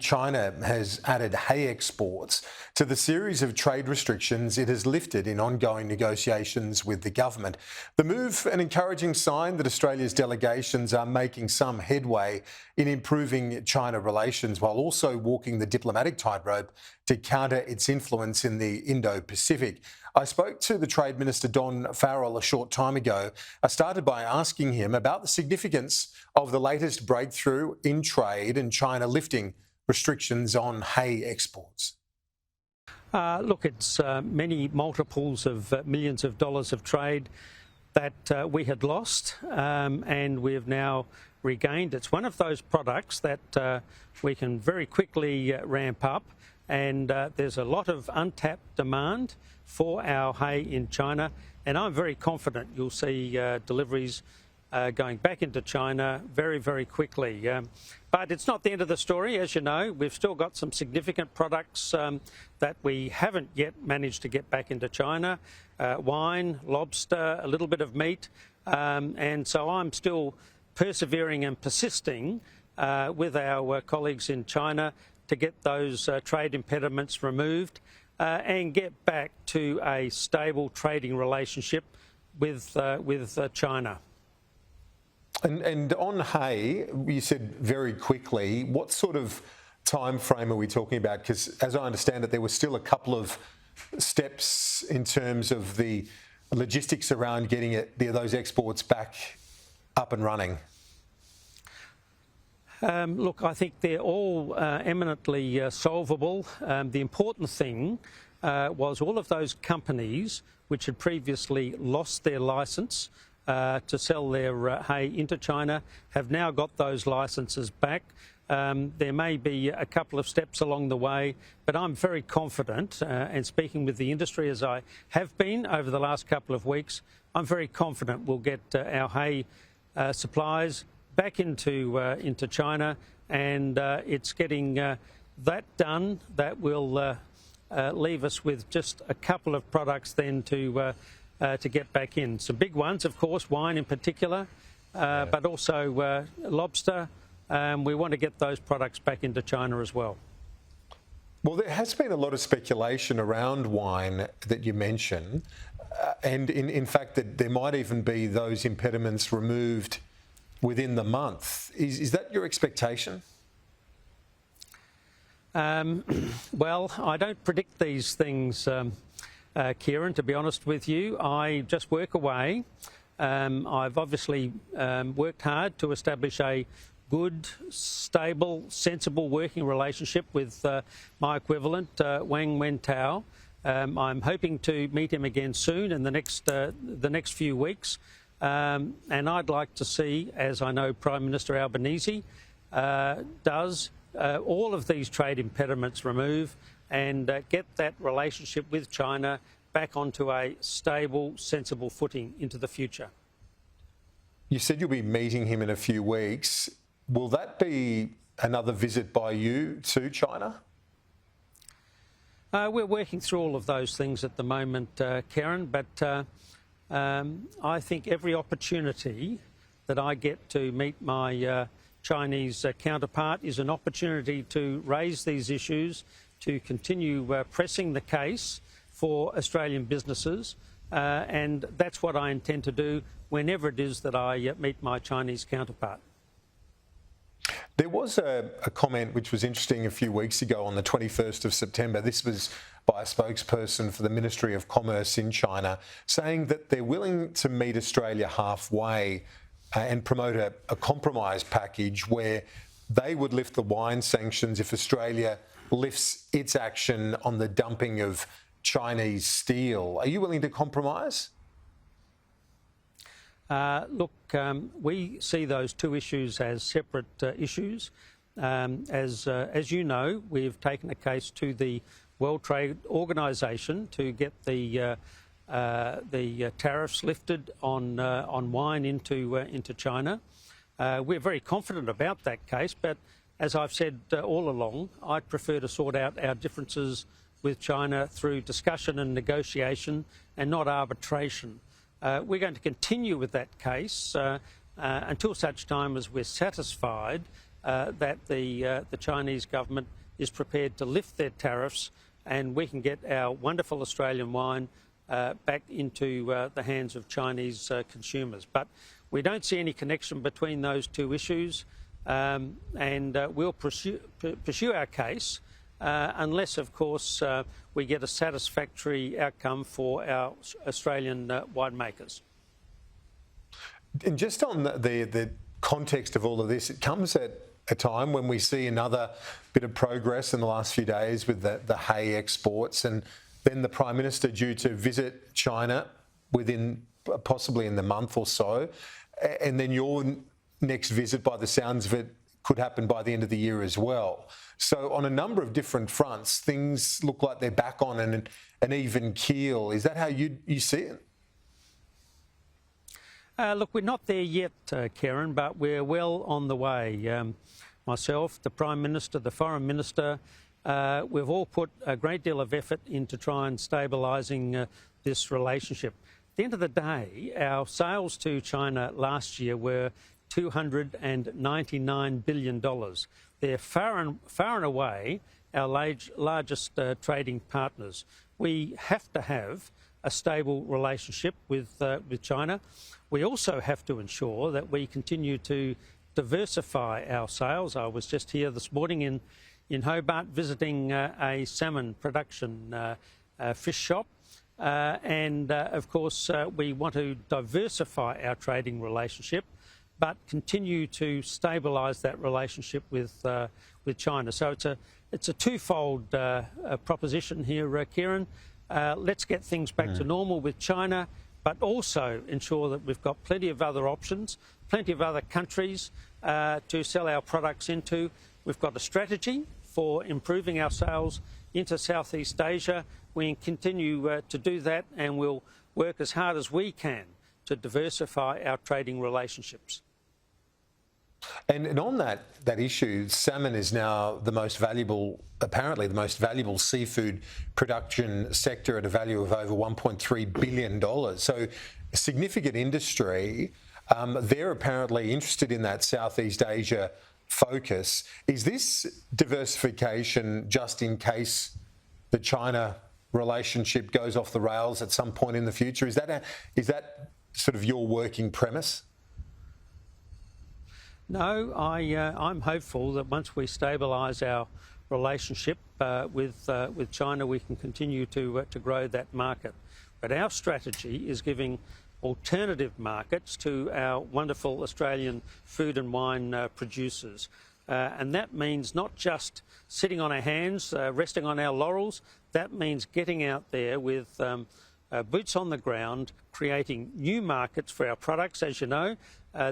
China has added hay exports to the series of trade restrictions it has lifted in ongoing negotiations with the government. The move, an encouraging sign that Australia's delegations are making some headway in improving China relations while also walking the diplomatic tightrope to counter its influence in the Indo-Pacific. I spoke to the Trade Minister Don Farrell a short time ago. I started by asking him about the significance of the latest breakthrough in trade and China lifting restrictions on hay exports. Look, it's many multiples of millions of dollars of trade that we had lost and we have now regained. It's one of those products that we can very quickly ramp up, and there's a lot of untapped demand for our hay in China, and I'm very confident you'll see deliveries going back into China very, very quickly. But it's not the end of the story. As you know, we've still got some significant products that we haven't yet managed to get back into China. Wine, lobster, a little bit of meat. And so I'm still persevering and persisting with our colleagues in China to get those trade impediments removed and get back to a stable trading relationship with China. And on hay, you said very quickly, what sort of time frame are we talking about? Because as I understand it, there were still a couple of steps in terms of the logistics around getting those exports back up and running. Look, I think they're all eminently solvable. The important thing was all of those companies which had previously lost their licence to sell their hay into China have now got those licences back. There may be a couple of steps along the way, but I'm very confident, and speaking with the industry as I have been over the last couple of weeks, I'm very confident we'll get our hay supplies back into China, and it's getting that done. That will leave us with just a couple of products then to get back in. Some big ones, of course, wine in particular, but also lobster. We want to get those products back into China as well. Well, there has been a lot of speculation around wine that you mentioned, and in fact that there might even be those impediments removed within the month. Is that your expectation? Well, I don't predict these things, Kieran, to be honest with you. I just work away. I've obviously worked hard to establish a good, stable, sensible working relationship with my equivalent, Wang Wentao. I'm hoping to meet him again soon in the next few weeks. And I'd like to see, as I know Prime Minister Albanese does, all of these trade impediments removed and get that relationship with China back onto a stable, sensible footing into the future. You said you'll be meeting him in a few weeks. Will that be another visit by you to China? We're working through all of those things at the moment, Karen, but I think every opportunity that I get to meet my Chinese counterpart is an opportunity to raise these issues, to continue pressing the case for Australian businesses, and that's what I intend to do whenever it is that I meet my Chinese counterpart. There was a comment which was interesting a few weeks ago on the 21st of September. This was by a spokesperson for the Ministry of Commerce in China, saying that they're willing to meet Australia halfway and promote a compromise package where they would lift the wine sanctions if Australia lifts its action on the dumping of Chinese steel. Are you willing to compromise? Look, we see those two issues as separate issues. As you know, we've taken a case to the World Trade Organization to get the tariffs lifted on wine into China. We're very confident about that case, but as I've said all along, I'd prefer to sort out our differences with China through discussion and negotiation and not arbitration. We're going to continue with that case until such time as we're satisfied that the Chinese government is prepared to lift their tariffs and we can get our wonderful Australian wine back into the hands of Chinese consumers. But we don't see any connection between those two issues, and we'll pursue our case unless, of course, we get a satisfactory outcome for our Australian winemakers. And just on the context of all of this, it comes at a time when we see another bit of progress in the last few days with the hay exports, and then the Prime Minister due to visit China within possibly in the month or so, and then your next visit, by the sounds of it, could happen by the end of the year as well. So on a number of different fronts, things look like they're back on an even keel. Is that how you see it? Look, we're not there yet, Karen, but we're well on the way. Myself, the Prime Minister, the Foreign Minister, we've all put a great deal of effort into trying stabilising this relationship. At the end of the day, our sales to China last year were $299 billion. They're far and away our largest trading partners. We have to have a stable relationship with China. We also have to ensure that we continue to diversify our sales. I was just here this morning in Hobart visiting a salmon production fish shop. Of course, we want to diversify our trading relationship, but continue to stabilise that relationship with China. So it's a twofold proposition here, Kieran. Let's get things back to normal with China, but also ensure that we've got plenty of other options, plenty of other countries to sell our products into. We've got a strategy for improving our sales into Southeast Asia. We continue to do that, and we'll work as hard as we can to diversify our trading relationships. And on that issue, salmon is now the most valuable, apparently the most valuable seafood production sector at a value of over $1.3 billion. So a significant industry. They're apparently interested in that Southeast Asia focus. Is this diversification just in case the China relationship goes off the rails at some point in the future? Is that sort of your working premise? No, I'm hopeful that once we stabilise our relationship with China, we can continue to grow that market. But our strategy is giving alternative markets to our wonderful Australian food and wine producers. And that means not just sitting on our hands, resting on our laurels. That means getting out there with boots on the ground, creating new markets for our products. As you know,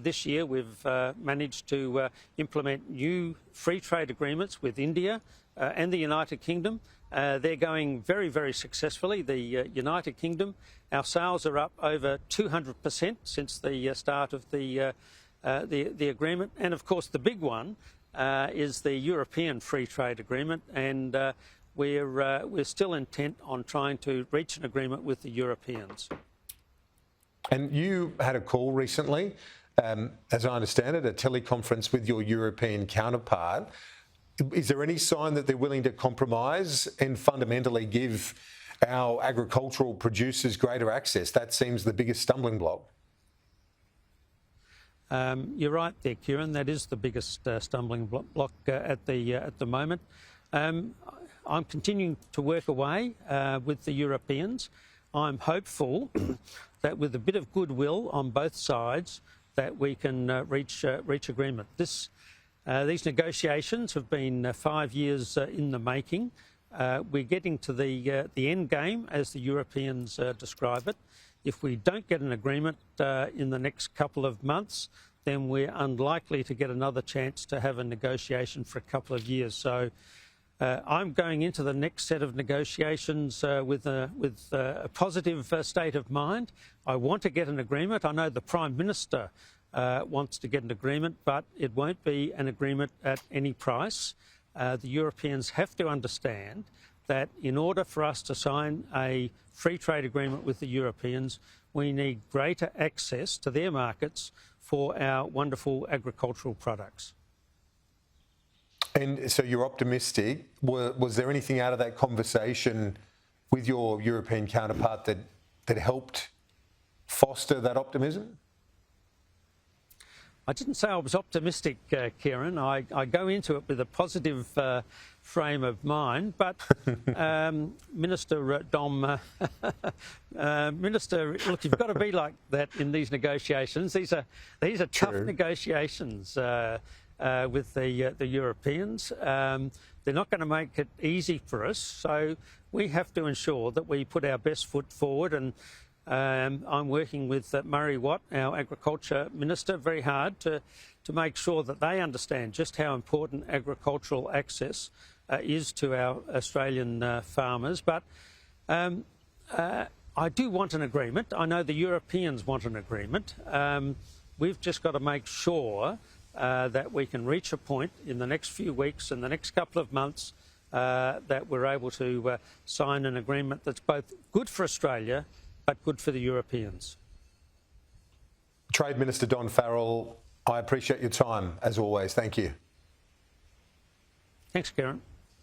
this year we've managed to implement new free trade agreements with India and the United Kingdom. They're going very, very successfully. The United Kingdom, our sales are up over 200% since the start of the agreement. And of course, the big one is the European Free Trade Agreement, and we're still intent on trying to reach an agreement with the Europeans. And you had a call recently, as I understand it, a teleconference with your European counterpart. Is there any sign that they're willing to compromise and fundamentally give our agricultural producers greater access? That seems the biggest stumbling block. You're right there, Kieran. That is the biggest stumbling block at the moment. I'm continuing to work away with the Europeans. I'm hopeful that with a bit of goodwill on both sides, that we can reach agreement. These negotiations have been 5 years in the making. We're getting to the end game, as the Europeans describe it. If we don't get an agreement in the next couple of months, then we're unlikely to get another chance to have a negotiation for a couple of years. So I'm going into the next set of negotiations with a positive state of mind. I want to get an agreement. I know the Prime Minister wants to get an agreement, but it won't be an agreement at any price. The Europeans have to understand that in order for us to sign a free trade agreement with the Europeans, we need greater access to their markets for our wonderful agricultural products. And so you're optimistic. Was there anything out of that conversation with your European counterpart that helped foster that optimism? I didn't say I was optimistic, Kieran. I go into it with a positive frame of mind, but Minister Dom, Minister, look, you've got to be like that in these negotiations. These are tough negotiations with the Europeans. They're not going to make it easy for us, so we have to ensure that we put our best foot forward. And I'm working with Murray Watt, our Agriculture Minister, very hard to make sure that they understand just how important agricultural access is to our Australian farmers. But I do want an agreement. I know the Europeans want an agreement. We've just got to make sure that we can reach a point in the next few weeks and the next couple of months that we're able to sign an agreement that's both good for Australia but good for the Europeans. Trade Minister Don Farrell, I appreciate your time as always. Thank you. Thanks, Kieran.